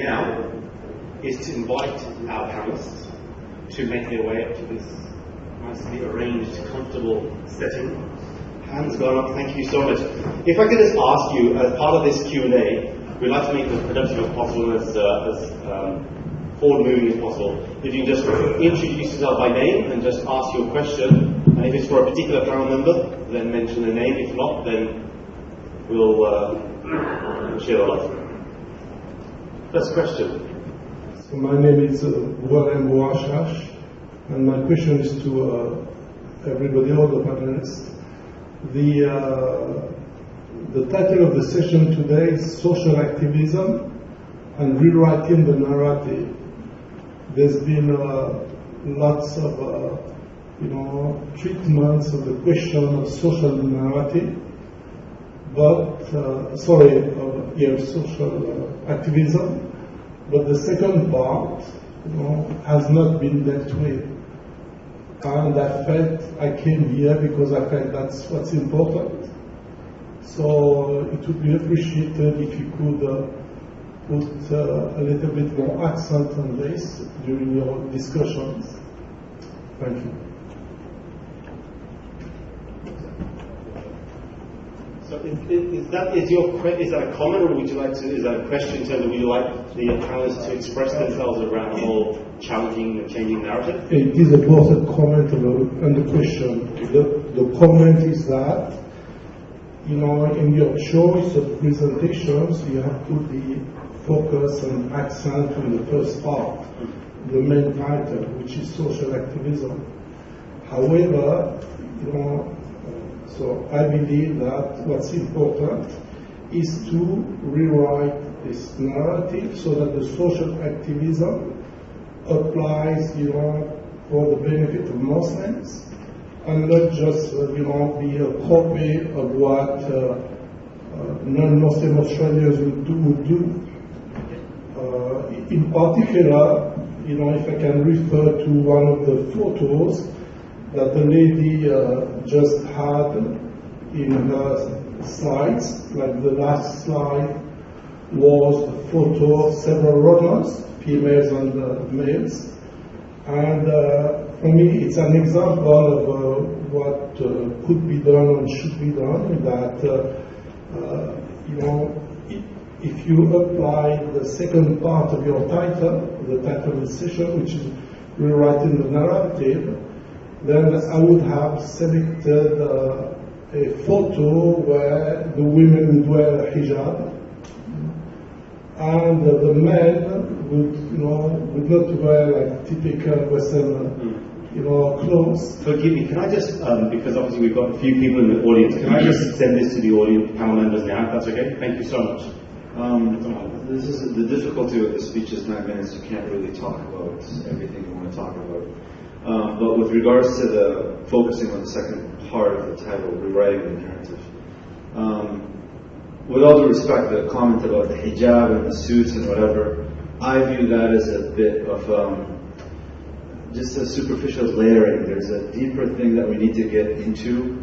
now is to invite our panelists to make their way up to this nicely arranged, comfortable setting. Hands gone up, thank you so much. If I could just ask you, as part of this Q&A, we'd like to make it as productive as possible, as forward-moving as possible. If you can just introduce yourself by name and just ask your question, and if it's for a particular panel member, then mention the name. If not, then we'll share the love. First question. So my name is Warren Boashash, and my question is to everybody, all the panelists. The title of the session today is Social Activism and Rewriting the Narrative. There's been lots of treatments of the question of social narrative, but social activism. But the second part, has not been dealt with. And I came here because I felt that's what's important. So it would be appreciated if you could put a little bit more accent on this during your discussions. Thank you. So is that a comment, or would you like to? Is that a question in terms of would you like the panelists to express themselves around the whole challenging and changing narrative? It is both a comment and a question. The comment is that, in your choice of presentations, you have put the focus and accent on the first part, the main title, which is social activism. However, so I believe that what's important is to rewrite this narrative so that the social activism applies, for the benefit of Muslims, and not just, be a copy of what non-Muslim Australians would do. In particular, if I can refer to one of the photos that the lady just had in her slides, like the last slide was a photo of several runners, females and males. And for me, it's an example of what could be done and should be done, that, if you apply the second part of your title, the title of the session, which is rewriting the narrative, then I would have selected a photo where the women would wear a hijab, and the men would not wear like typical Western, clothes. Forgive me, can I just, because obviously we've got a few people in the audience, can I just send this to the audience, panel members now, if that's okay? Thank you so much. This is the difficulty with the speech is 9 minutes. You can't really talk about everything you want to talk about. But with regards to the focusing on the second part of the title, rewriting the narrative, with all due respect, the comment about the hijab and the suits and whatever, I view that as a bit of just a superficial layering. There's a deeper thing that we need to get into.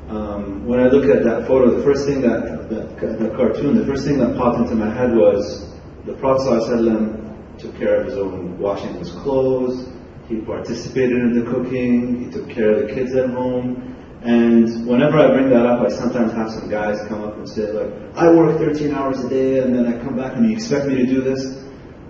When I look at that photo, the first thing the cartoon, the first thing that popped into my head was the Prophet ﷺ took care of his own washing his clothes. He participated in the cooking. He took care of the kids at home. And whenever I bring that up, I sometimes have some guys come up and say, like, I work 13 hours a day and then I come back and you expect me to do this?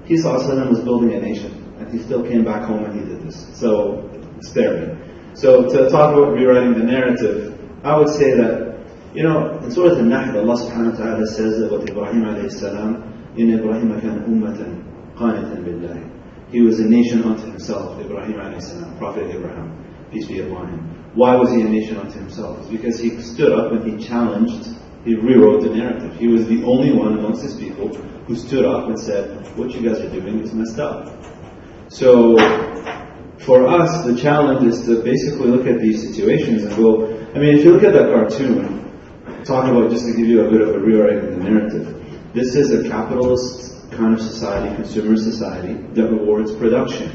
He ﷺ was building a nation and he still came back home and he did this. So, spare me. So, to talk about rewriting the narrative, I would say that, in Surah Al-Nahl, Allah subhanahu wa ta'ala says about Ibrahim alayhi salam, in Ibrahim kana ummatan qanitan billahi. He was a nation unto himself, Ibrahim alayhi salam, Prophet Abraham, peace be upon him. Why was he a nation unto himself? It's because he stood up and he challenged, he rewrote the narrative. He was the only one amongst his people who stood up and said, what you guys are doing is messed up. So, for us, the challenge is to basically look at these situations and go, if you look at that cartoon, talking about, just to give you a bit of a rewriting of the narrative, this is a capitalist kind of society, consumer society, that rewards production.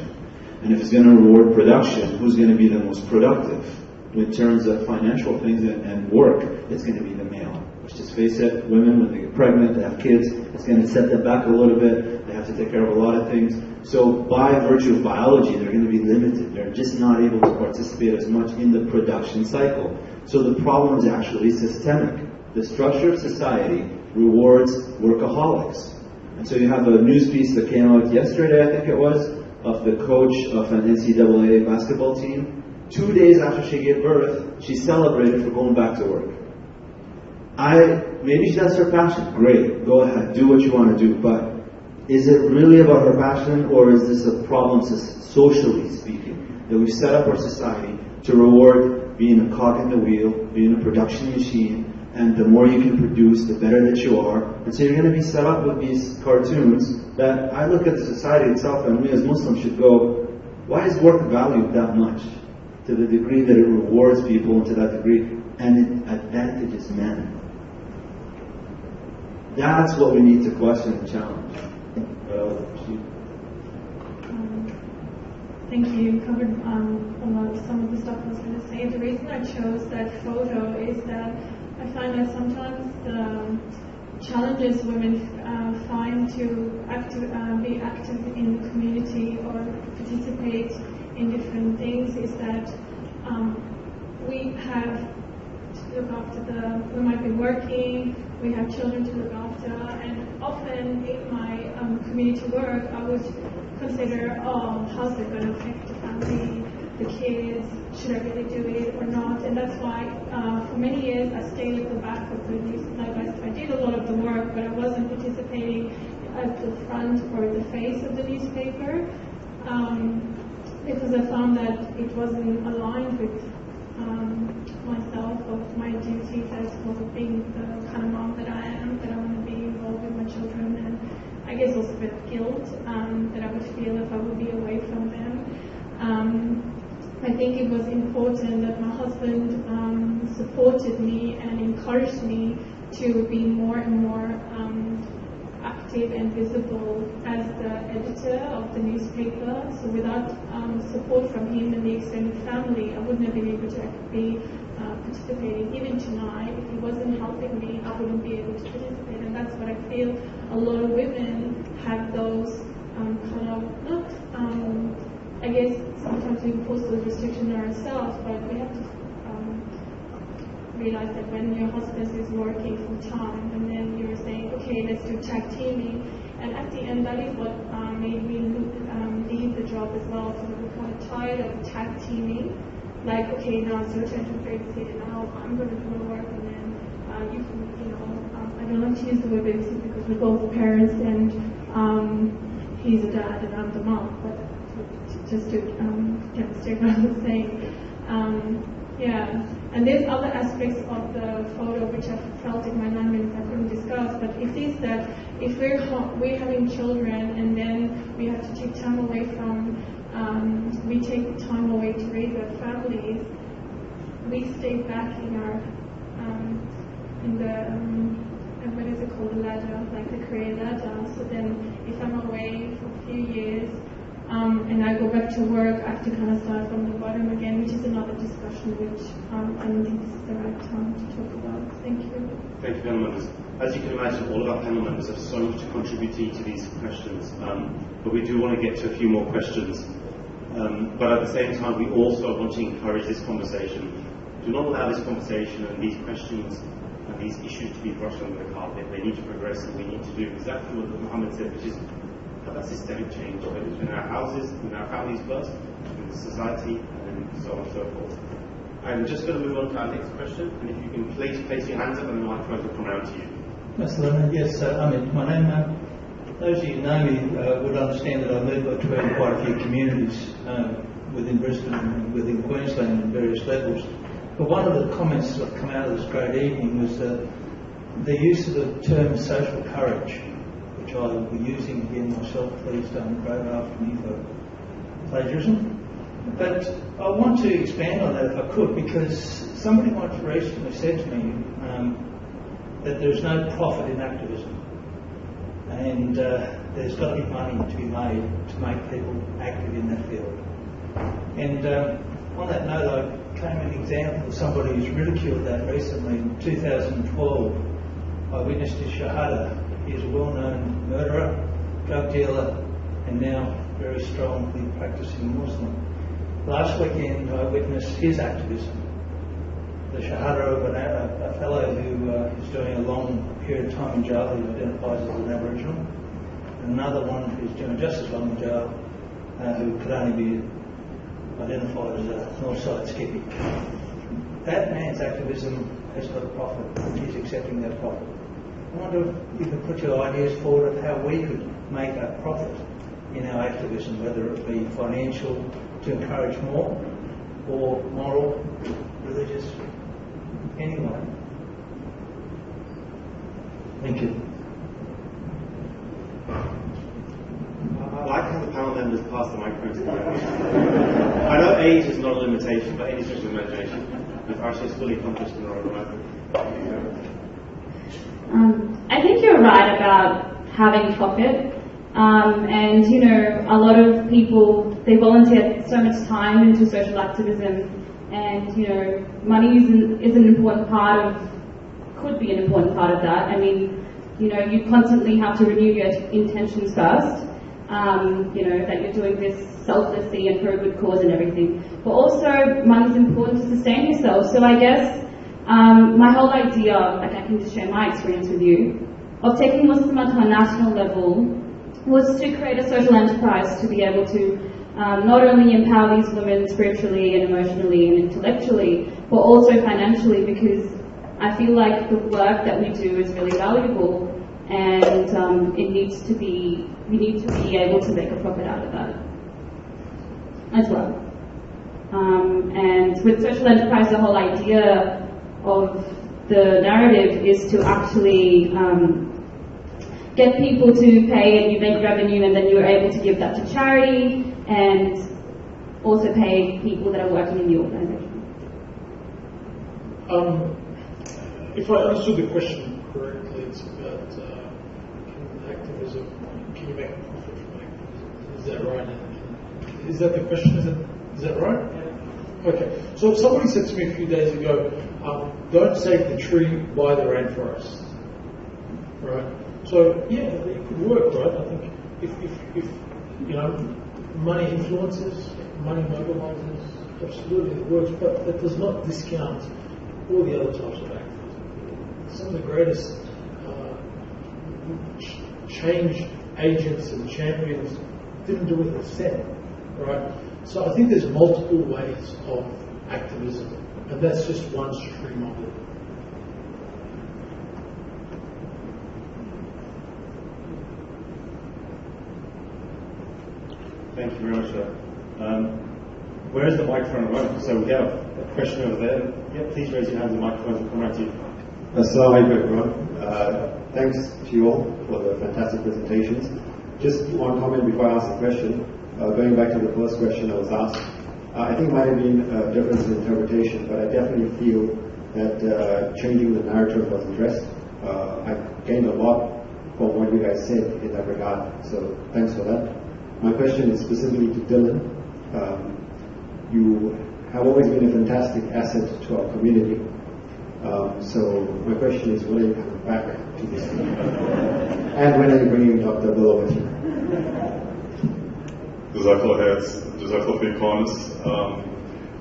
And if it's going to reward production, who's going to be the most productive? In terms of financial things and work, it's going to be the male. Let's just face it, women, when they get pregnant, they have kids, it's going to set them back a little bit. they have to take care of a lot of things. So by virtue of biology, they're going to be limited. They're just not able to participate as much in the production cycle. So the problem is actually systemic. The structure of society rewards workaholics. And so you have a news piece that came out yesterday, I think it was, of the coach of an NCAA basketball team. 2 days after she gave birth, she celebrated for going back to work. Maybe that's her passion. Great, go ahead, do what you want to do. But is it really about her passion, or is this a problem, socially speaking, that we've set up our society to reward being a cog in the wheel, being a production machine, and the more you can produce, the better that you are. And so you're going to be set up with these cartoons that I look at the society itself, and we as Muslims should go, why is work valued that much? To the degree that it rewards people, and to that degree, and it advantages men. That's what we need to question and challenge. Thank you. You covered some of the stuff I was going to say. The reason I chose that photo is that I find that sometimes the challenges women find to be active in the community or participate in different things is that we have to look after we might be working, we have children to look after, and often in my community work I would consider, how's it going to affect the family, the kids, should I really do it or not? And that's why for many years I stayed at the back of the news. I did a lot of the work, but I wasn't participating at the front or the face of the newspaper because I found that it wasn't aligned with myself or my duties as well as being the kind of mom that I am, that I want to be involved with my children, and I guess also a bit of guilt that I would feel if I would be away from them. I think it was important that my husband supported me and encouraged me to be more and more active and visible as the editor of the newspaper. So without support from him and the extended family, I wouldn't have been able to be participating. Even tonight, if he wasn't helping me, I wouldn't be able to participate. And that's what I feel a lot of women have those kind of, not, I guess sometimes we impose those restrictions on ourselves, but we have to realize that when your husband is working full time and then you're saying, okay, let's do tag teaming, and at the end that is what made me leave the job as well, because we were kind of tired of tag teaming, like, okay, now it's your turn to babysit, now I'm going to do my work, and then you can, I don't like to use the word babysit because we're both parents, and he's a dad and I'm the mom, but just to demonstrate what I was saying. Yeah, and there's other aspects of the photo which I felt in my 9 minutes I couldn't discuss, but it is that if we're having children and then we have to take time away from, we take time away to raise our families, we stay back in our, in the, what is it called, the ladder, like the career ladder. So then if I'm away for a few years, and I go back to work, I have to kind of start from the bottom again, which is another discussion which I don't think this is the right time to talk about. Thank you. Thank you, panel members. As you can imagine, all of our panel members have so much to contribute to each of these questions, but we do want to get to a few more questions. But at the same time, we also want to encourage this conversation. Do not allow this conversation and these questions and these issues to be brushed under the carpet. They need to progress, and we need to do exactly what Mohammed said, which is have that systemic change, whether it's in our houses, in our families first, in the society, and so on and so forth. I'm just going to move on to our next question, and if you can please place your hands up and the microphone will come around to you. Yes, Amit, my name, those of you who know me would understand that I move between quite a few communities within Brisbane and within Queensland at various levels. But one of the comments that come out of this great evening was the use of the term social courage, which I will be using again myself. Please don't quote after me for plagiarism. But I want to expand on that if I could, because somebody once recently said to me that there's no profit in activism, and there's got to be money to be made to make people active in that field. And on that note, I came an example of somebody who's ridiculed that recently. In 2012, I witnessed his shahada. He's a well-known murderer, drug dealer, and now very strongly practicing Muslim. Last weekend I witnessed his activism. The Shahada of a fellow who is doing a long period of time in jail, who identifies as an Aboriginal, and another one who's doing just as long in jail, who could only be identified as a Northside skippy. That man's activism has got a profit. He's accepting that profit. I wonder if you could put your ideas forward of how we could make a profit in our activism, whether it be financial to encourage more, or moral, religious, anyway. Thank you. I'd like to have the panel members pass the microphone to me. I know age is not a limitation, but any stretch of imagination. If Arsha is fully accomplished in our own life. I think you're right about having profit. And, you know, a lot of people, they volunteer so much time into social activism, and, you know, money is an important part of, could be an important part of that. I mean, you know, you constantly have to renew your intentions first, you know, that you're doing this selflessly and for a good cause and everything. But also, money's important to sustain yourself. So I guess my whole idea, like I can just share my experience with you, of taking Muslim to a national level was to create a social enterprise to be able to not only empower these women spiritually and emotionally and intellectually, but also financially, because I feel like the work that we do is really valuable, and we need to be able to make a profit out of that as well. And with social enterprise, the whole idea of the narrative is to actually get people to pay, and you make revenue, and then you're able to give that to charity and also pay people that are working in the organisation. If I understood the question correctly, it's about activism. Can you make a profit from activism? Is that right? Is that the question? Is that right? Yeah. Okay. So if somebody said to me a few days ago, don't save the tree, buy the rainforest. Right? So yeah, it could work, right? I think if you know, money influences, money mobilizes, absolutely it works, but that does not discount all the other types of activism. Some of the greatest change agents and champions didn't do it with cent, right? So I think there's multiple ways of activism, and that's just one stream of it. Thank you very much, sir. Where is the microphone running? So we have a question over there. Yeah, please raise your hand, the microphone will come right to you. Assalamu alaikum, everyone. Thanks to you all for the fantastic presentations. Just one comment before I ask the question. Going back to the first question that was asked, I think it might have been a difference in interpretation, but I definitely feel that changing the narrative was addressed. I gained a lot from what you guys said in that regard, so thanks for that. My question is specifically to Dylan. You have always been a fantastic asset to our community. So my question is, when are you coming back to this team? And when are you bringing Dr. Bill over to you? Jazakallah for your kindness.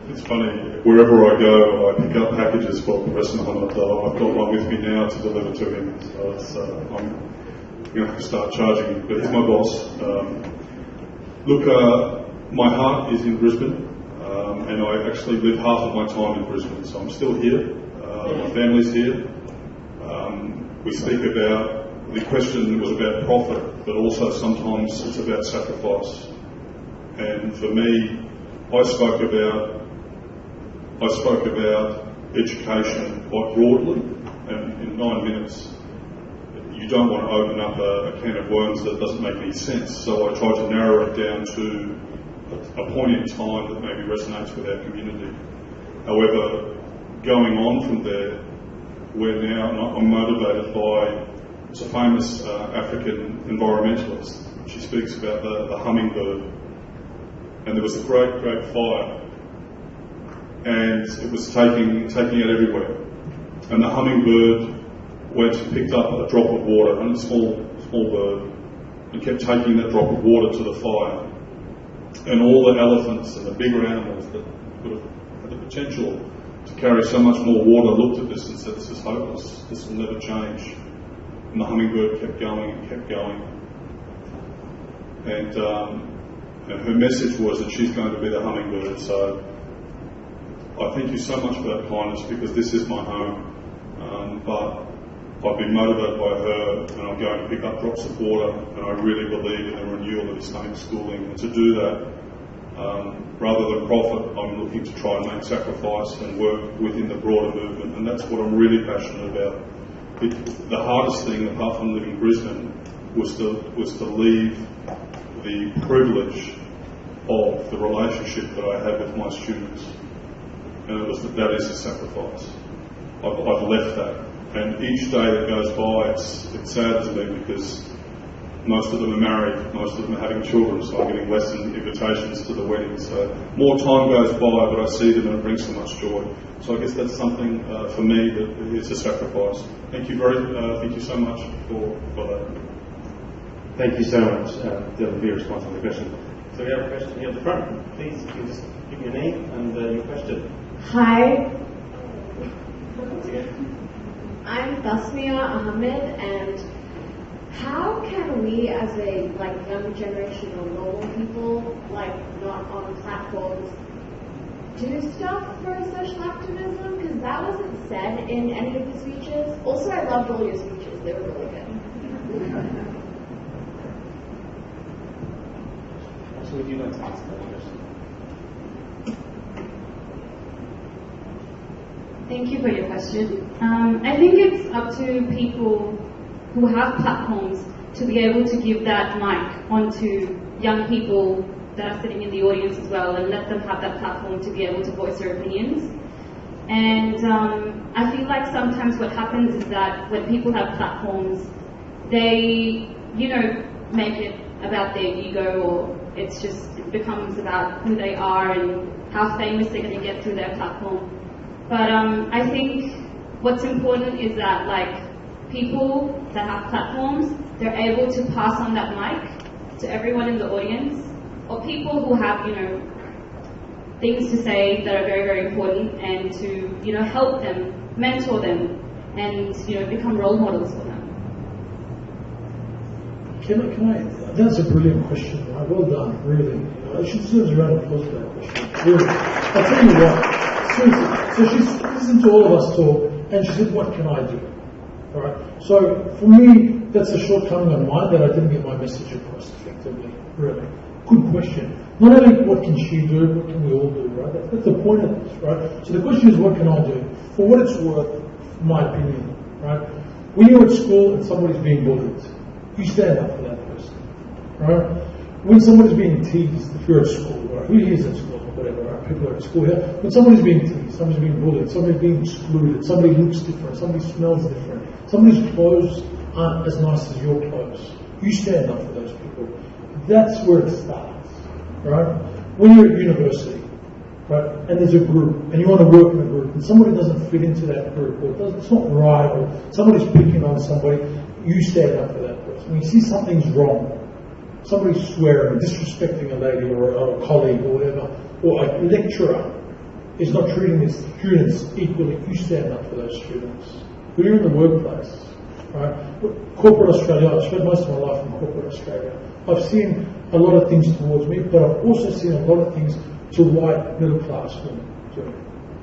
It's funny, wherever I go, I pick up packages for Professor Muhammad. I've got one with me now to deliver to him. So I'm going to have to start charging him, but he's my boss. Look, my heart is in Brisbane, and I actually live half of my time in Brisbane, so I'm still here. My family's here. We speak about, the question was about profit, but also sometimes it's about sacrifice. And for me, I spoke about education quite broadly, and in 9 minutes, you don't want to open up a can of worms that doesn't make any sense. So I tried to narrow it down to a point in time that maybe resonates with our community. However, going on from there, we're now, I'm motivated by, it's a famous African environmentalist. She speaks about the hummingbird. And there was a great fire. And it was taking it everywhere. And the hummingbird went and picked up a drop of water, and a small bird, and kept taking that drop of water to the fire. And all the elephants and the bigger animals that could have had the potential to carry so much more water looked at this and said, this is hopeless, this will never change. And the hummingbird kept going and kept going. And her message was that she's going to be the hummingbird. So I thank you so much for that kindness, because this is my home. But I've been motivated by her, and I'm going to pick up drops of water, and I really believe in the renewal of Islamic schooling. And to do that, rather than profit, I'm looking to try and make sacrifice and work within the broader movement, and that's what I'm really passionate about. The hardest thing, apart from living in Brisbane, was to leave the privilege of the relationship that I have with my students, and that is a sacrifice. I've left that. And each day that goes by, it saddens me, because most of them are married, most of them are having children, so I'm getting less invitations to the weddings. So more time goes by, but I see them and it brings so much joy. So I guess that's something for me that it's a sacrifice. Thank you so much for that. Thank you so much, Dylan, for your response to the question. So we have a question here at the front. Please, you just give me your name and your question. Hi. I'm Tasmia Ahmed, and how can we as a young generation of normal people, not on platforms, do stuff for social activism? Because that wasn't said in any of the speeches. Also, I loved all your speeches. They were really good. So would you like to answer that question? Thank you for your question. I think it's up to people who have platforms to be able to give that mic onto young people that are sitting in the audience as well, and let them have that platform to be able to voice their opinions. And I feel like sometimes what happens is that when people have platforms, they, make it about their ego, or it becomes about who they are and how famous they're going to get through their platform. But I think what's important is that people that have platforms, they're able to pass on that mic to everyone in the audience, or people who have, things to say that are very, very important, and to, help them, mentor them, and, become role models for them. Can I? That's a brilliant question, right? Well done, really. I should deserve a round of applause for that question. Really. I'll tell you what. Seriously. So she's listened to all of us talk, and she said, what can I do? All right. So for me, that's a shortcoming on mine, that I didn't get my message across effectively. Really. Good question. Not only what can she do, what can we all do, right? That's the point of this, right? So the question is, what can I do? For what it's worth, my opinion, right? When you're at school and somebody's being bullied, you stand up for that person, right? When somebody's being teased, if you're at school, right? Who here is at school, whatever, right? People are at school here. When somebody's being teased, somebody's being bullied, somebody's being excluded, somebody looks different, somebody smells different, somebody's clothes aren't as nice as your clothes, you stand up for those people. That's where it starts, right? When you're at university, right, and there's a group, and you want to work in a group, and somebody doesn't fit into that group, or it's not right, or somebody's picking on somebody, you stand up for that person. When you see something's wrong, somebody's swearing, disrespecting a lady or a colleague or whatever, or a lecturer is not treating his students equally, you stand up for those students. When you're in the workplace, right? Corporate Australia, I've spent most of my life in corporate Australia. I've seen a lot of things towards me, but I've also seen a lot of things to white middle class women do.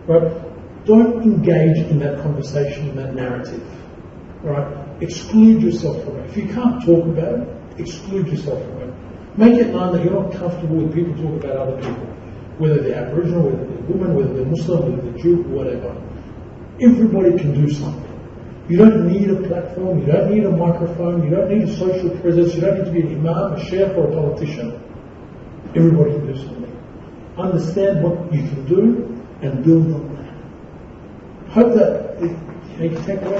Right? Don't engage in that conversation, in that narrative. Right? Exclude yourself from it. If you can't talk about it, exclude yourself from it. Make it known that you're not comfortable with people talking about other people, whether they're Aboriginal, whether they're women, whether they're Muslim, whether they're Jew, whatever. Everybody can do something. You don't need a platform, you don't need a microphone, you don't need a social presence, you don't need to be an imam, a sheikh, or a politician. Everybody can do something. Understand what you can do and build on that. Hope that you can take away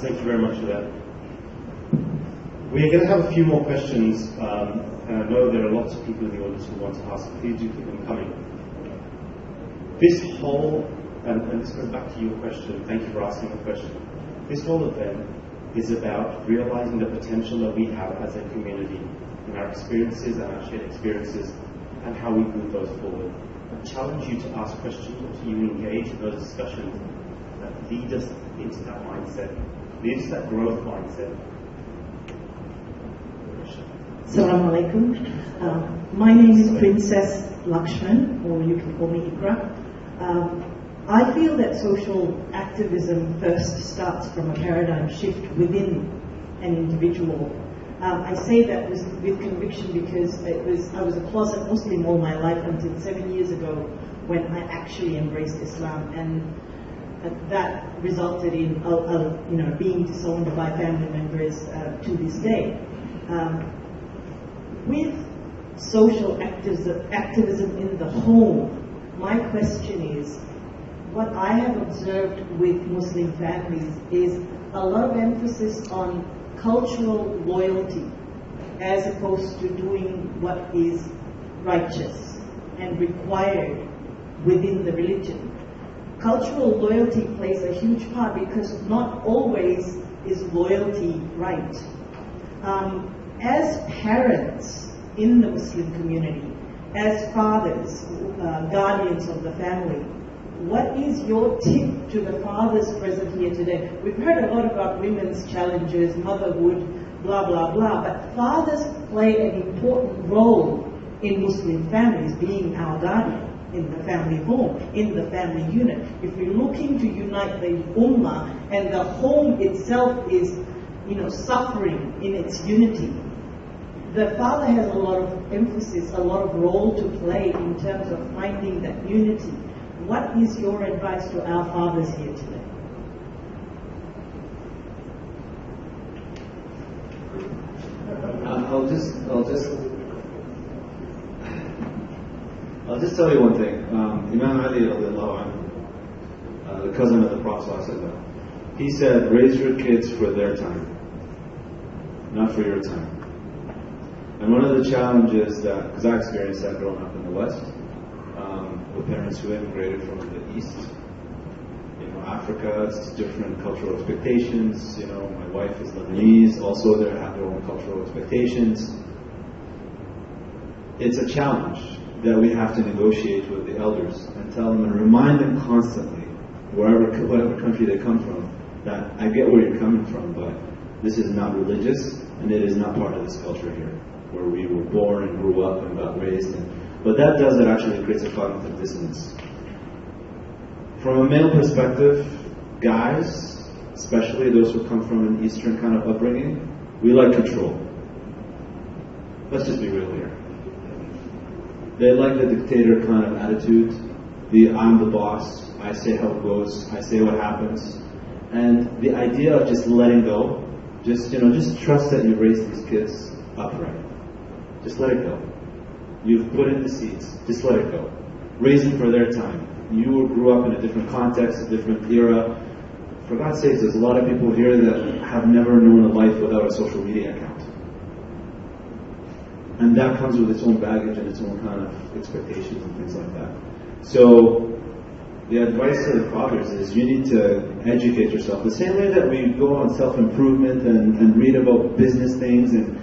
Thank you very much for that. We're going to have a few more questions, and I know there are lots of people in the audience who want to ask. Please do keep them coming. This whole, and this goes back to your question, thank you for asking the question. This whole event is about realizing the potential that we have as a community in our experiences and our shared experiences and how we move those forward. I challenge you to ask questions or to even engage in those discussions that lead us into that mindset, lead us to that growth mindset. Assalamu alaikum. My name is Princess Lakshman, or you can call me Ikra. I feel that social activism first starts from a paradigm shift within an individual. I say that with conviction because I was a closet Muslim all my life until 7 years ago when I actually embraced Islam, and that resulted in being disowned by family members to this day. With social activism in the home, my question is, what I have observed with Muslim families is a lot of emphasis on cultural loyalty as opposed to doing what is righteous and required within the religion. Cultural loyalty plays a huge part because not always is loyalty right. As parents in the Muslim community, as fathers, guardians of the family, what is your tip to the fathers present here today? We've heard a lot about women's challenges, motherhood, blah, blah, blah, but fathers play an important role in Muslim families, being our guardian in the family home, in the family unit. If we're looking to unite the ummah and the home itself is, suffering in its unity, the father has a lot of emphasis, a lot of role to play in terms of finding that unity. What is your advice to our fathers here today? I'll just tell you one thing. Imam Ali, the cousin of the Prophet, he said, raise your kids for their time, not for your time. And one of the challenges that, because I experienced that growing up in the West, with parents who immigrated from the East, Africa, it's different cultural expectations. My wife is Lebanese, also they have their own cultural expectations. It's a challenge that we have to negotiate with the elders and tell them and remind them constantly, whatever country they come from, that I get where you're coming from, but this is not religious and it is not part of this culture here, where we were born and grew up and got raised in. But that does it actually creates a cognitive dissonance. From a male perspective, guys, especially those who come from an Eastern kind of upbringing, we like control. Let's just be real here. They like the dictator kind of attitude, the I'm the boss, I say how it goes, I say what happens. And the idea of just letting go, just trust that you raised these kids upright. Just let it go. You've put in the seeds. Just let it go. Raise them for their time. You grew up in a different context, a different era. For God's sakes, there's a lot of people here that have never known a life without a social media account. And that comes with its own baggage and its own kind of expectations and things like that. So the advice to the fathers is you need to educate yourself. The same way that we go on self-improvement and read about business things and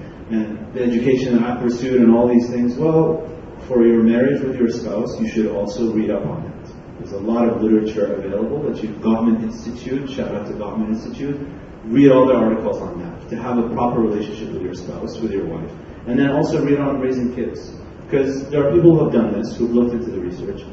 the education that I pursued and all these things, well, for your marriage with your spouse, you should also read up on it. There's a lot of literature available that Gottman Institute, shout out to Gottman Institute, read all the articles on that, to have a proper relationship with your spouse, with your wife. And then also read on raising kids. Because there are people who have done this, who have looked into the research.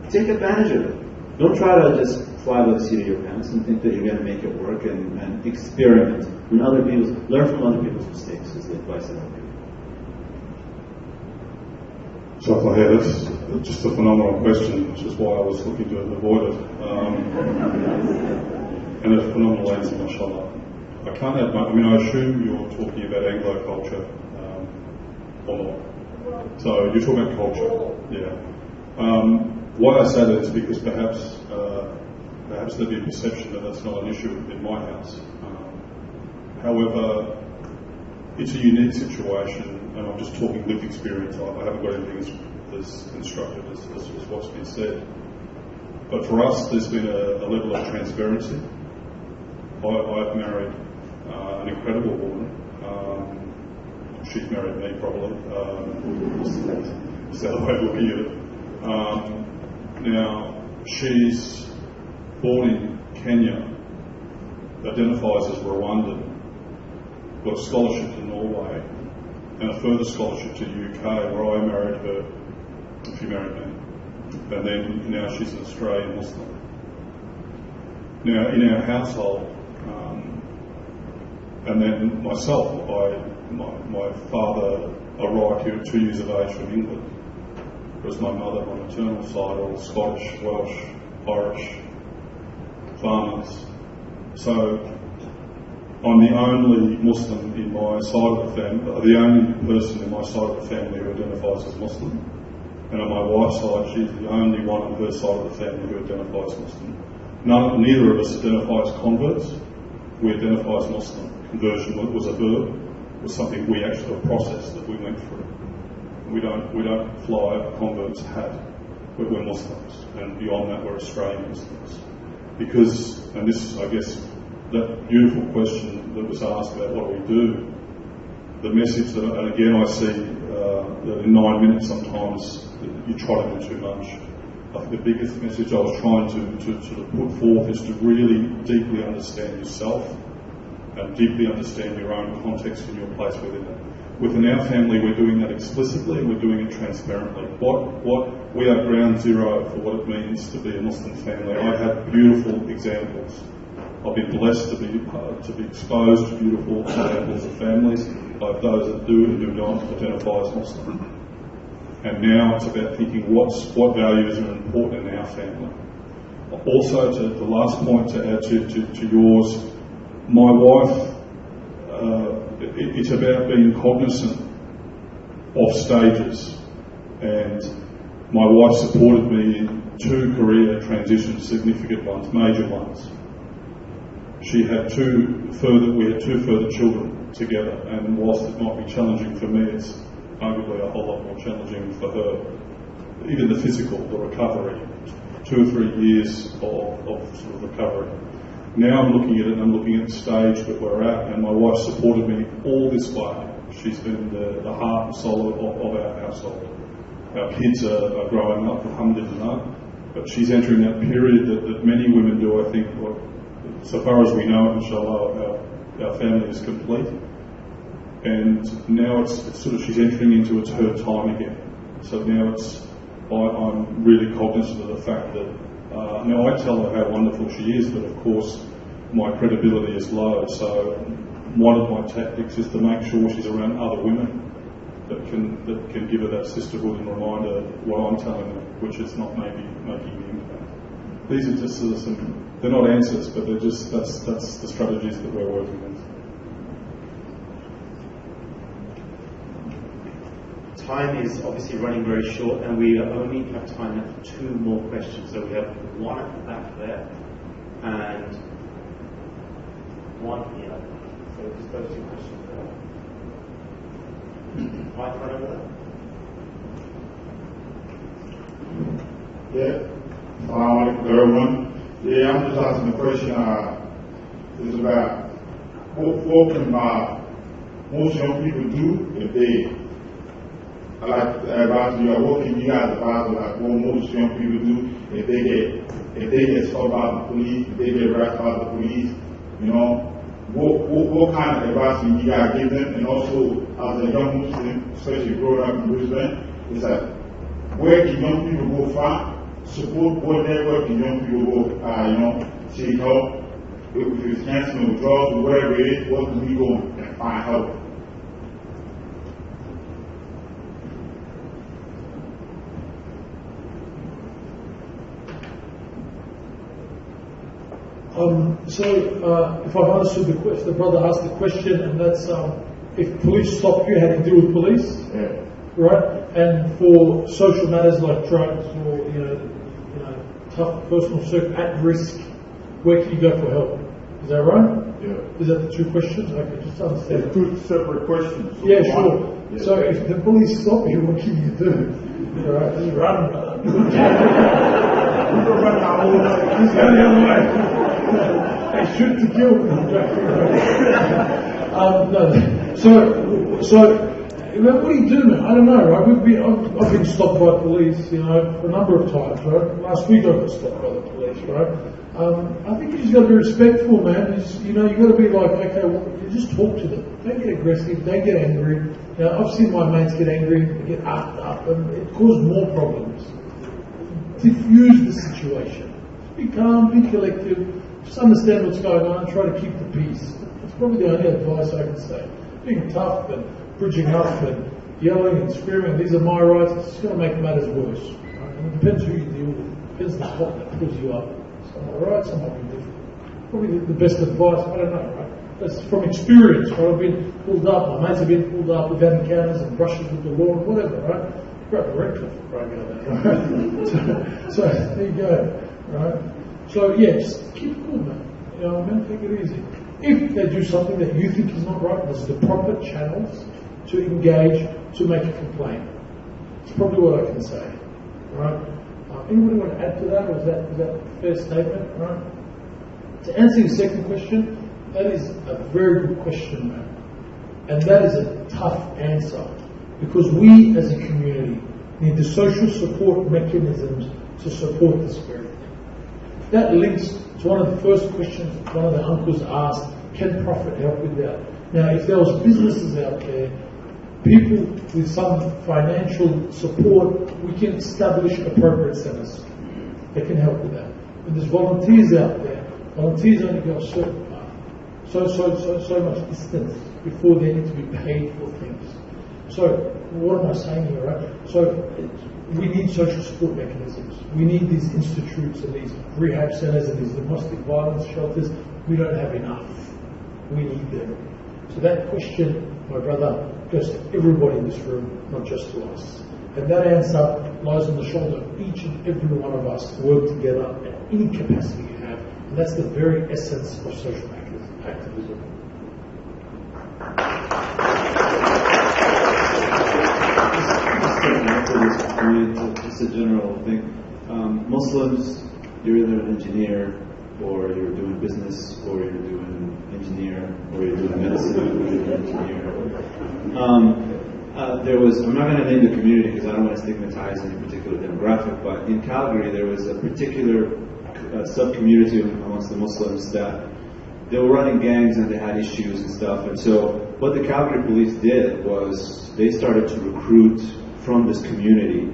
Take advantage of it. Don't try to just fly by the seat of your pants and think that you're going to make it work and experiment. Learn from other people's mistakes is the advice that I would give. So that's just a phenomenal question, which is why I was looking to avoid it. And a phenomenal answer, mashallah. I can't add much. I assume you're talking about Anglo culture or not. So you're talking about culture, yeah. Why I say that is because perhaps there'd be a perception that that's not an issue in my house. However, it's a unique situation, and I'm just talking lived experience. I haven't got anything as constructive as what's been said. But for us, there's been a level of transparency I've married an incredible woman. She's married me, probably. Is that the way of looking at it? Now, she's born in Kenya, identifies as Rwandan, got a scholarship to Norway, and a further scholarship to the UK, where I married her. She married me. And then now she's an Australian Muslim. Now, in our household, and then myself, my father arrived here at 2 years of age from England, whereas my mother, my maternal side, all Scottish, Welsh, Irish farmers. So I'm the only Muslim in my side of the family, the only person in my side of the family who identifies as Muslim. And on my wife's side, she's the only one on her side of the family who identifies Muslim. Neither of us identify as converts. We identify as Muslim. Conversion was a verb, was something we actually, a process that we went through. We don't fly a convert's hat, but we're Muslims, and beyond that we're Australian Muslims. Because, and this, I guess, that beautiful question that was asked about what do we do, the message that, and again I see that in 9 minutes sometimes you try to do too much. I think the biggest message I was trying to sort of put forth is to really deeply understand yourself and deeply understand your own context and your place within it. Within our family, we're doing that explicitly and we're doing it transparently. We are ground zero for what it means to be a Muslim family. I have beautiful examples. I've been blessed to be exposed to beautiful examples of families, like those that do and do not identify as Muslim. And now it's about thinking what values are important in our family. Also, to the last point to add to yours, my wife, it's about being cognizant of stages, and my wife supported me in 2 career transitions, significant ones, major ones. We had 2 further children together, and whilst it might be challenging for me, it's arguably a whole lot more challenging for her. Even the physical, the recovery, 2 or 3 years of sort of recovery. Now I'm looking at it and I'm looking at the stage that we're at, and my wife supported me all this way. She's been the heart and soul of our household. Our kids are growing up, alhamdulillah, but she's entering that period that many women do, I think. So far as we know, inshallah, our family is complete. And now it's sort of, she's entering into it's her time again. So now I'm really cognizant of the fact that, now I tell her how wonderful she is, but of course my credibility is low. So one of my tactics is to make sure she's around other women that can give her that sisterhood and remind her what I'm telling her, which is not maybe making the impact. These are just sort of they're not answers, but they're just, that's the strategies that we're working with. Time is obviously running very short, and we only have time now for 2 more questions. So we have one at the back there, and one here. So just those 2 questions there. Right front over there. Yeah. Assalamu alaikum to everyone. Yeah, I'm just asking the question. It's about what can most young people do if they, like advise you, what can you guys advise like what most young people do if they get stopped by the police, if they get arrested by the police, you know, what kind of advice can you guys give them? And also, as a young Muslim, especially growing up in Brisbane, it's like, where can young people go find support? What network can young people go, seek help? If it's cancer or drugs or whatever it is, what can we go and find help? If I've understood the question, the brother asked the question, and that's if police stop you, how do you deal with police? Yeah. Right? And for social matters like drugs or tough personal circle at risk, where can you go for help? Is that right? Yeah. Is that the 2 questions? I can just understand. They're 2 separate questions. So yeah, sure. Yeah. So if the police stop you, what can you do? Right? Just run. We can run our own way. He's going the other way. Shoot to kill. No. So, what do you do, man? I don't know, right? I've been stopped by police, a number of times, right? Last week I got stopped by the police, right? I think you just got to be respectful, man. You got to be like, okay, well, you just talk to them. Don't get aggressive. Don't get angry. I've seen my mates get angry, get up, and it causes more problems. Diffuse the situation. Be calm, be collective, just understand what's going on, and try to keep the peace. That's probably the only advice I can say. Being tough and bridging up and yelling and screaming, these are my rights, it's just going to make matters worse. Right? And it depends who you deal with. It depends the spot that pulls you up. Some are right, some might be different. Probably the best advice, I don't know, right? That's from experience, right? I've been pulled up, my mates have been pulled up, we've had encounters and brushes with the law and whatever, right? Grab a rector for crying out loud, right? So there you go, right? So yeah, just keep it cool, man. Take it easy. If they do something that you think is not right, there's the proper channels to engage, to make a complaint. It's probably what I can say, right? Anybody want to add to that, or is that a fair statement, right? To answer your second question, that is a very good question, man. And that is a tough answer, because we as a community need the social support mechanisms to support this very thing. That links to one of the first questions one of the uncles asked, can profit help with that? Now, if there was businesses out there, people with some financial support, we can establish appropriate centres that can help with that. But there's volunteers out there. Volunteers only go a certain path, so much distance before they need to be paid for things. So what am I saying here, right? So we need social support mechanisms. We need these institutes and these rehab centres and these domestic violence shelters. We don't have enough. We need them. So that question, my brother, goes to everybody in this room, not just to us. And that answer lies on the shoulder of each and every one of us to work together at any capacity you have. And that's the very essence of social activism. Just a general thing. Muslims, you're either an engineer, or you're doing business, or you're doing engineer, or you're doing medicine, or you're doing engineer. I'm not going to name the community because I don't want to stigmatize any particular demographic, but in Calgary there was a particular sub-community amongst the Muslims that they were running gangs and they had issues and stuff. And so what the Calgary police did was they started to recruit from this community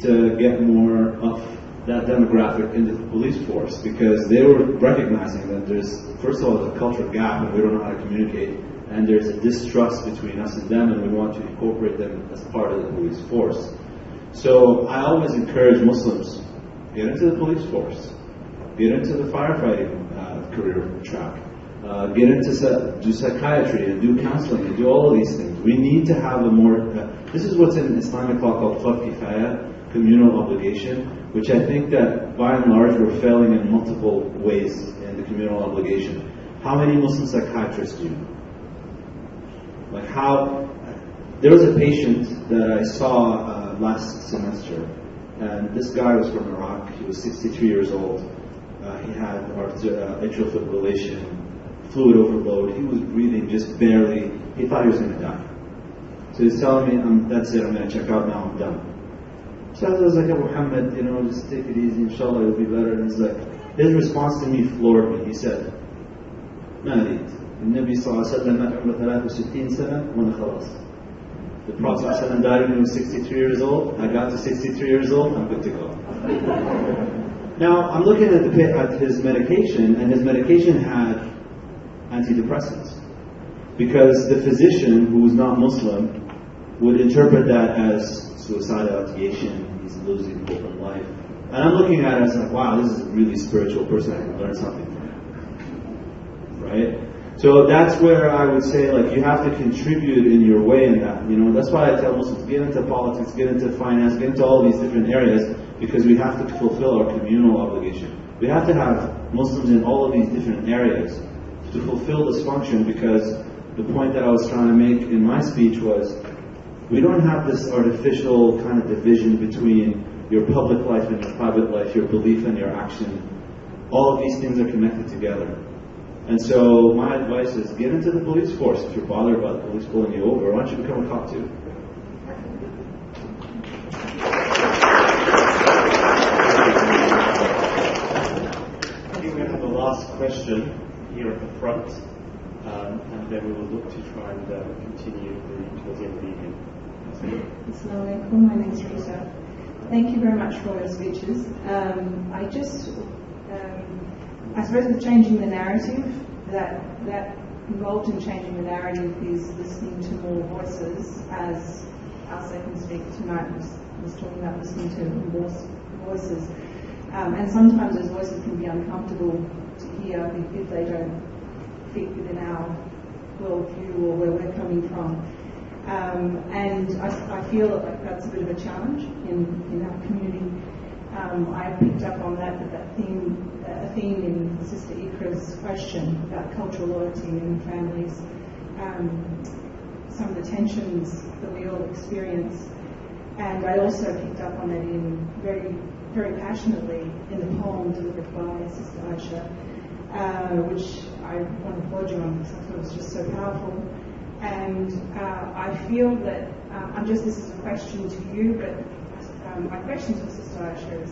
to get more of that demographic into the police force, because they were recognizing that there's, first of all, a cultural gap and we don't know how to communicate, and there's a distrust between us and them, and we want to incorporate them as part of the police force. So I always encourage Muslims, get into the police force, get into the firefighting career track, get into do psychiatry and do counseling and do all of these things. We need to have a more, this is what's in Islamic law called fard kifaya, communal obligation, which I think that by and large we're failing in multiple ways in the communal obligation. How many Muslim psychiatrists do you know? Like there was a patient that I saw last semester, and this guy was from Iraq. He was 63 years old. He had atrial fibrillation, fluid overload. He was breathing just barely. He thought he was going to die. So he's telling me, that's it, I'm going to check out now, I'm done. So I was like, Muhammad, just take it easy, inshallah it'll be better. And he's like, his response to me floored me. He said, ما أريد. النبي صلى الله عليه وسلم عمره 63 سنة وأنا خلاص. The Prophet ﷺ died when he was 63 years old. I got to 63 years old, I'm good to go. Now, I'm looking at his medication, and his medication had antidepressants. Because the physician, who was not Muslim, would interpret that as suicidal ideation, he's losing hope in life. And I'm looking at it as like, wow, this is a really spiritual person, I can learn something from him. Right? So that's where I would say, like, you have to contribute in your way in that. That's why I tell Muslims, get into politics, get into finance, get into all these different areas, because we have to fulfill our communal obligation. We have to have Muslims in all of these different areas to fulfill this function, because the point that I was trying to make in my speech was, we don't have this artificial kind of division between your public life and your private life, your belief and your action. All of these things are connected together. And so my advice is get into the police force. If you're bothered about the police pulling you over, why don't you become a cop too? I think we have the last question here at the front, and then we will look to try and continue towards the end of the evening. Assalamu alaikum, my name is Rita. Thank you very much for your speeches. I suppose with changing the narrative, that involved in changing the narrative is listening to more voices, as our second speaker tonight was talking about listening to more voices. And sometimes those voices can be uncomfortable to hear if they don't fit within our worldview or where we're coming from. And I feel like that's a bit of a challenge in our community. I picked up on that a theme in Sister Ikra's question about cultural loyalty in families, some of the tensions that we all experience. And I also picked up on it very, very passionately in the poem delivered by Sister Aisha, which I want to applaud you on because I thought it was just so powerful. And I feel that, this is a question to you, but my question to Sister Aisha is,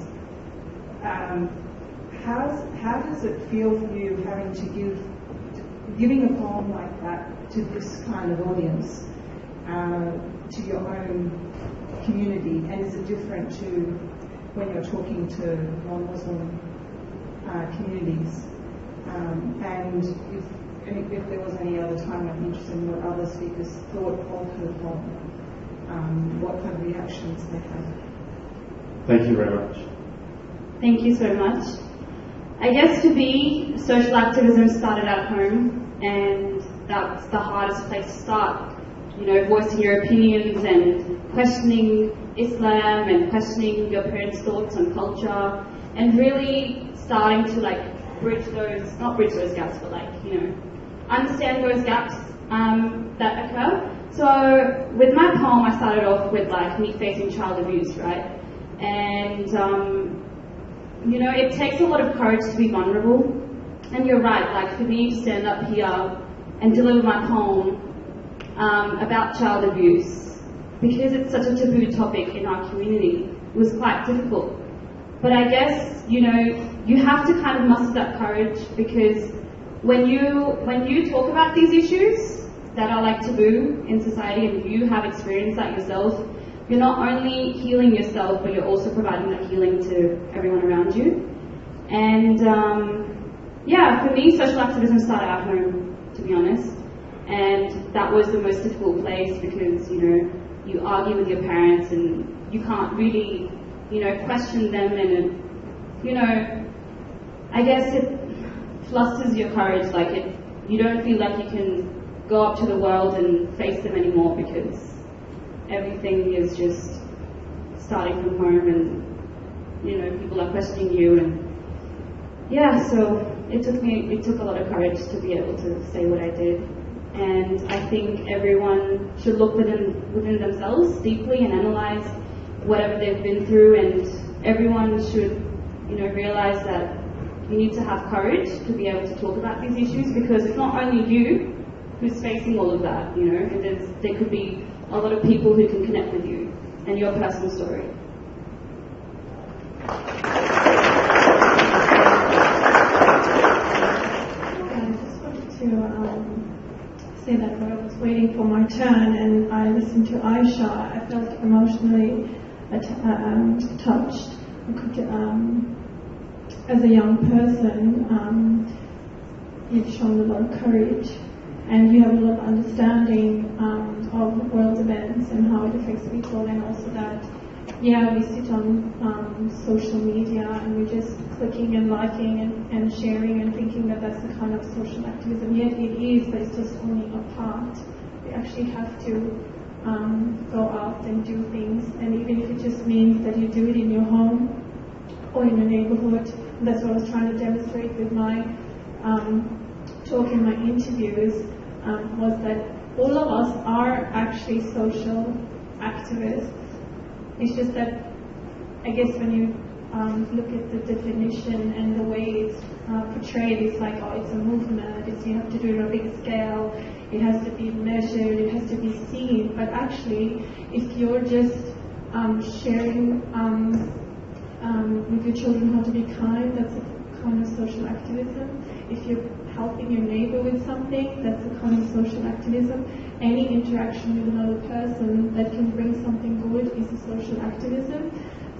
how does it feel for you having to giving a poem like that to this kind of audience, to your own community, and is it different to when you're talking to non-Muslim communities? And if there was any other time, I'd be interested in what other speakers thought of her poem, what kind of reactions they had. Thank you very much. Thank you so much. I guess for me, social activism started at home, and that's the hardest place to start. You know, voicing your opinions and questioning Islam and questioning your parents' thoughts on culture, and really starting to not bridge those gaps, but understand those gaps that occur. So with my poem, I started off with me facing child abuse, right? And it takes a lot of courage to be vulnerable. And you're right, for me to stand up here and deliver my poem about child abuse, because it's such a taboo topic in our community, it was quite difficult. But I guess, you have to kind of muster that courage, because when you talk about these issues that are taboo in society, and you have experienced that yourself, you're not only healing yourself, but you're also providing that healing to everyone around you. And for me, social activism started at home, to be honest. And that was the most difficult place, because, you argue with your parents and you can't really, question them, and, I guess it flusters your courage. You don't feel like you can go up to the world and face them anymore, because everything is just starting from home, and people are questioning you, and so it took a lot of courage to be able to say what I did. And I think everyone should look within themselves deeply and analyze whatever they've been through, and everyone should realize that you need to have courage to be able to talk about these issues, because it's not only you who's facing all of that, and there could be a lot of people who can connect with you and your personal story. I just wanted to say that when I was waiting for my turn and I listened to Aisha, I felt emotionally touched. As a young person, you've shown a lot of courage, and you have a lot of understanding of world events and how it affects people, and also that, we sit on social media and we're just clicking and liking and sharing and thinking that that's the kind of social activism. Yet it is, but it's just only a part. We actually have to go out and do things, and even if it just means that you do it in your home or in your neighborhood. That's what I was trying to demonstrate with my talk in my interviews, was that all of us are actually social activists. It's just that, I guess, when you look at the definition and the way it's portrayed. It's like, oh, it's a movement, you have to do it on a big scale, it has to be measured, it has to be seen. But actually, if you're just sharing with your children how to be kind, that's a kind of social activism. If you're helping your neighbor with something, that's a kind of social activism. Any interaction with another person that can bring something good is a social activism.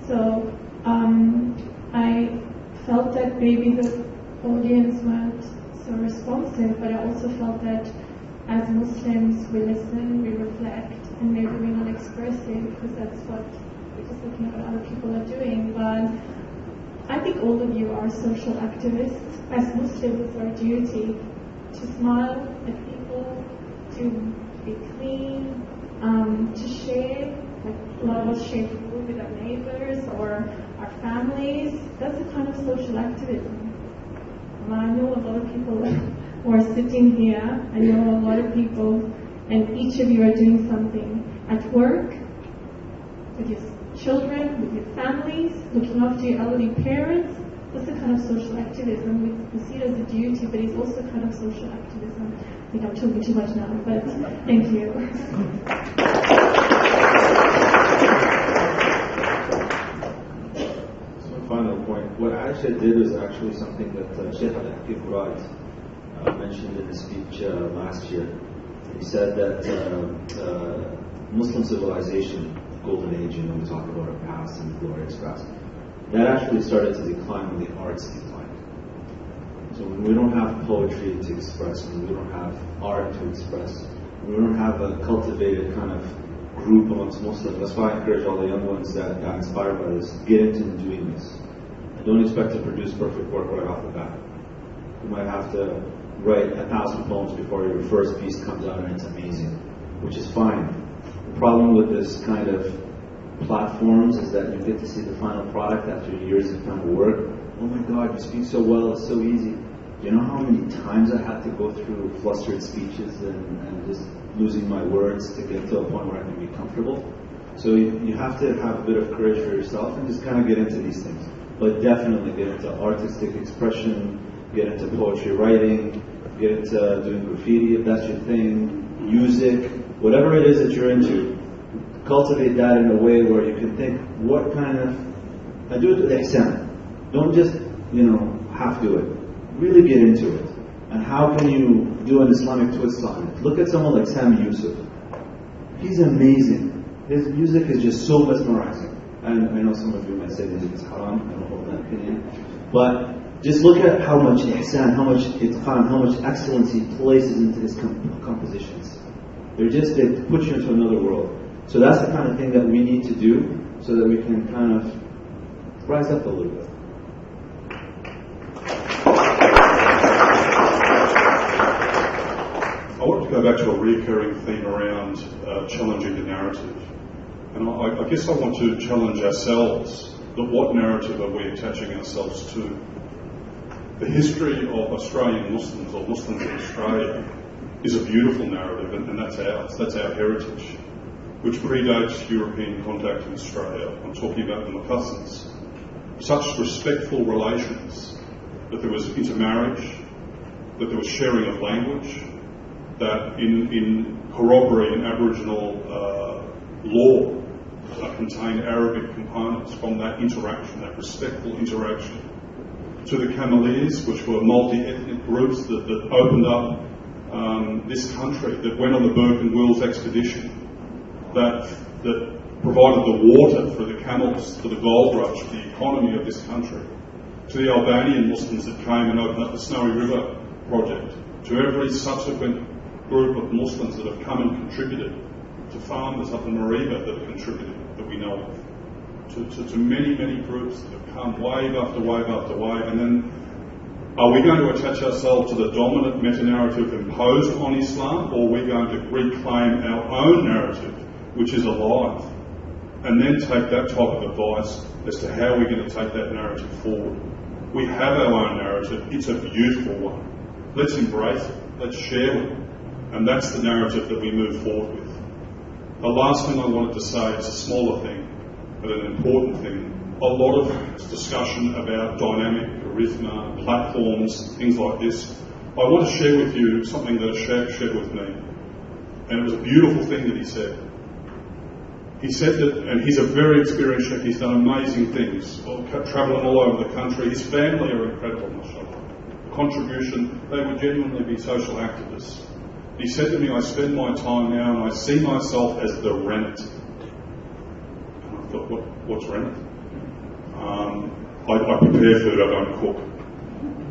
So I felt that maybe the audience weren't so responsive, but I also felt that as Muslims we listen, we reflect, and maybe we're not expressive because that's what we're just looking at what other people are doing. But I think all of you are social activists. As Muslims, it's our duty to smile at people, to be clean, to share. Like a lot of us share food with our neighbors or our families. That's a kind of social activism. I know a lot of people who are sitting here. I know a lot of people, and each of you are doing something at work, with your children, with your families, looking after your elderly parents. That's a kind of social activism. We see it as a duty, but it's also kind of social activism. I think I'm talking too much now, but thank you. So final point. What I actually did was actually something that Sheikh Al-Hakim mentioned in his speech last year. He said that Muslim civilization, golden age, we talk about our past and glorious past, that actually started to decline when the arts declined. So when we don't have poetry to express, when we don't have art to express, when we don't have a cultivated kind of group amongst Muslims, that's why I encourage all the young ones that got inspired by this, get into doing this. And don't expect to produce perfect work right off the bat. You might have to write 1,000 poems before your first piece comes out and it's amazing, which is fine. The problem with this kind of platforms is that you get to see the final product after years of kind of work. Oh my God, you speak so well, it's so easy. Do you know how many times I had to go through flustered speeches and just losing my words to get to a point where I can be comfortable? So you have to have a bit of courage for yourself and just kind of get into these things. But definitely get into artistic expression, get into poetry writing, get into doing graffiti if that's your thing, music, whatever it is that you're into. Cultivate that in a way where you can think, what kind of, I do it with ihsan. Don't just, half do it. Really get into it. And how can you do an Islamic twist on it? Look at someone like Sami Yusuf. He's amazing. His music is just so mesmerizing. And I know some of you might say music is haram, I don't hold that opinion. But just look at how much ihsan, how much itqan, how much excellence he places into his compositions. They put you into another world. So that's the kind of thing that we need to do so that we can kind of rise up a little bit. I wanted to go back to a recurring theme around challenging the narrative. And I guess I want to challenge ourselves that what narrative are we attaching ourselves to? The history of Australian Muslims or Muslims in Australia is a beautiful narrative, and that's ours, that's our heritage, which predates European contact in Australia. I'm talking about the Macassans. Such respectful relations, that there was intermarriage, that there was sharing of language, that in corroborating in Aboriginal law contained Arabic components from that interaction, that respectful interaction. To the Cameleers, which were multi-ethnic groups that opened up this country, that went on the Burke and Wills expedition, that provided the water for the camels, for the gold rush, for the economy of this country. To the Albanian Muslims that came and opened up the Snowy River project. To every subsequent group of Muslims that have come and contributed. To farmers up in Mariba that have contributed, that we know of. To many, many groups that have come wave after wave after wave. And then, are we going to attach ourselves to the dominant meta-narrative imposed on Islam, or are we going to reclaim our own narrative, which is alive, and then take that type of advice as to how we're going to take that narrative forward? We have our own narrative. It's a beautiful one. Let's embrace it. Let's share it. And that's the narrative that we move forward with. The last thing I wanted to say is a smaller thing, but an important thing. a lot of discussion about dynamic charisma, platforms, things like this. I want to share with you something that Shaq shared with me, and it was a beautiful thing that he said. He said that, and he's a very experienced chef, he's done amazing things, travelling all over the country. His family are incredible, mashallah. Contribution, they would genuinely be social activists. He said to me, I spend my time now and I see myself as the rennet. And I thought, what's rennet? I prepare food, I don't cook.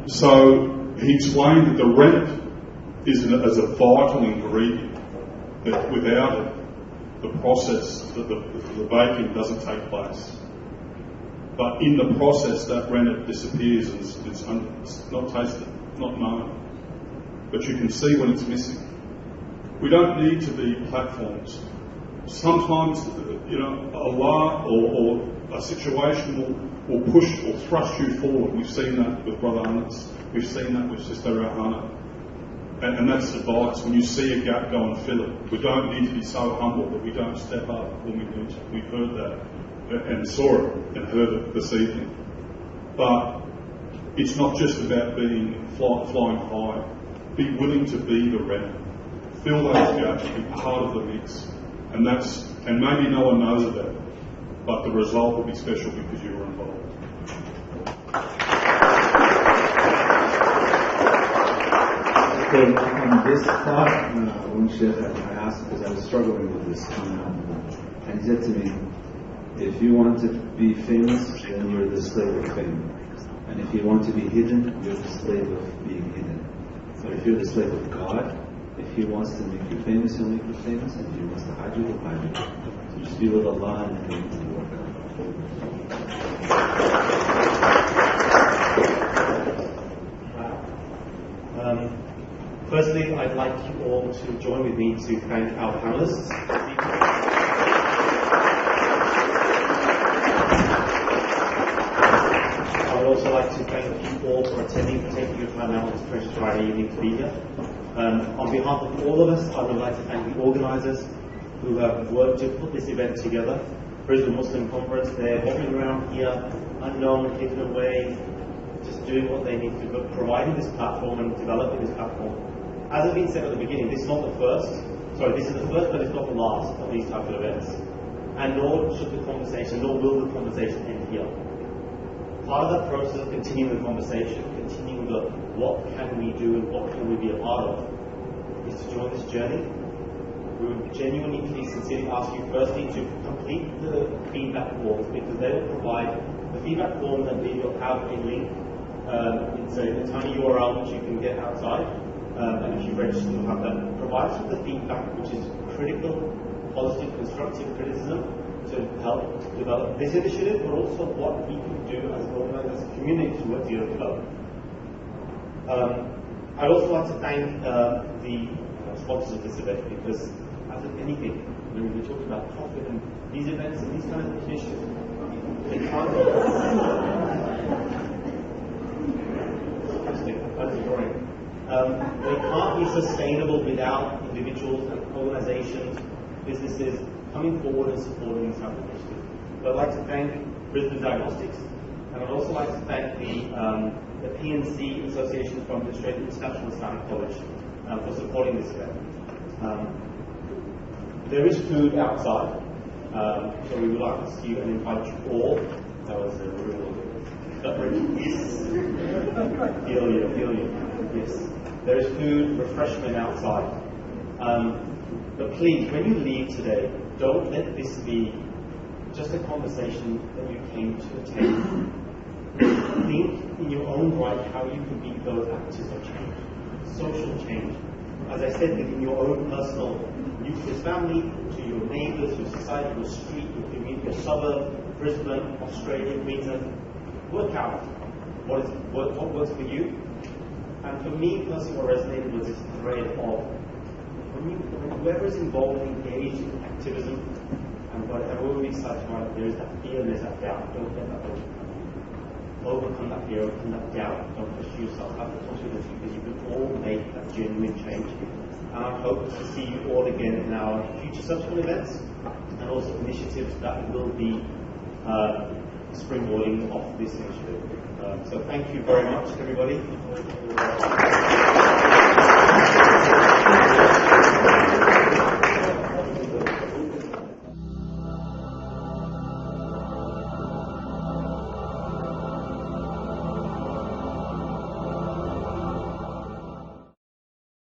So he explained that the rennet is as a vital ingredient, that without it, the process, the baking doesn't take place. But in the process, that rennet disappears and it's not tasted, not known. But you can see when it's missing. We don't need to be platforms. Sometimes, Allah or a situation will push or thrust you forward. We've seen that with Brother Anas. We've seen that with Sister Rahana. And that's advice. When you see a gap, go and fill it. We don't need to be so humble that we don't step up when we need to. We've heard that and saw it and heard it this evening. But it's not just about being flying high. Be willing to be the rennet. Fill those gaps, be part of the mix. And maybe no one knows of that, but the result will be special because you were involved. Okay, on this thought, one chef I asked, because I was struggling with this coming up, and he said to me, if you want to be famous, then you're the slave of fame. And if you want to be hidden, you're the slave of being hidden. But if you're the slave of God, if He wants to make you famous, He'll make you famous, and if He wants to hide you, He'll hide you. So just be with Allah and everything will work out. Firstly, I'd like you all to join with me to thank our panelists. I would also like to thank you all for attending, for taking your time out on this precious Friday evening to be here. On behalf of all of us, I would like to thank the organisers who have worked to put this event together. Brisbane Muslim Conference, they're walking around here, unknown, hidden away, just doing what they need to do, providing this platform and developing this platform. As has been said at the beginning, this is not the first, this is the first, but it's not the last of these types of events. And nor should the conversation, nor will the conversation end here. Part of that process of continuing the conversation, continuing the what can we do and what can we be a part of, is to join this journey. We would genuinely, please, sincerely ask you firstly to complete the feedback forms, because they will provide the feedback form that will have a link. It's a tiny URL which you can get outside, and if you register, you'll have that. Provide us with the feedback, which is critical, positive, constructive criticism to help develop this initiative, but also what we can do as a community to work together to develop. I'd also like to thank the sponsors of this event, because as with anything, when we talk about profit and these events and these kind of initiatives, they can't be they can't be sustainable without individuals and organizations, businesses coming forward and supporting these type of initiatives. So I'd like to thank Brisbane Diagnostics, and I'd also like to thank the PNC Association from the Australian International Islamic College for supporting this event. There is food outside, so we would like to see you and invite you all. That was a real yes. Feel you. Yes. There is food, refreshment outside. But please, when you leave today, don't let this be just a conversation that you came to attend. Think in your own right how you can be those actors of change, social change. As I said, within your own personal nucleus family, to your neighbours, your society, your street, your community, your suburb, Brisbane, Australia, Queensland. Work out what works for you. And for me personally, what resonated was this thread of whoever is involved and engaged in activism, and whatever we decide to write, there is that fear and there's that doubt. Don't let that overcome that fear, overcome that doubt. Don't push yourself. Have the confidence, because you can all make that genuine change. And I hope to see you all again in our future subsequent events, and also initiatives that will be springboarding off this initiative. So thank you very much, everybody.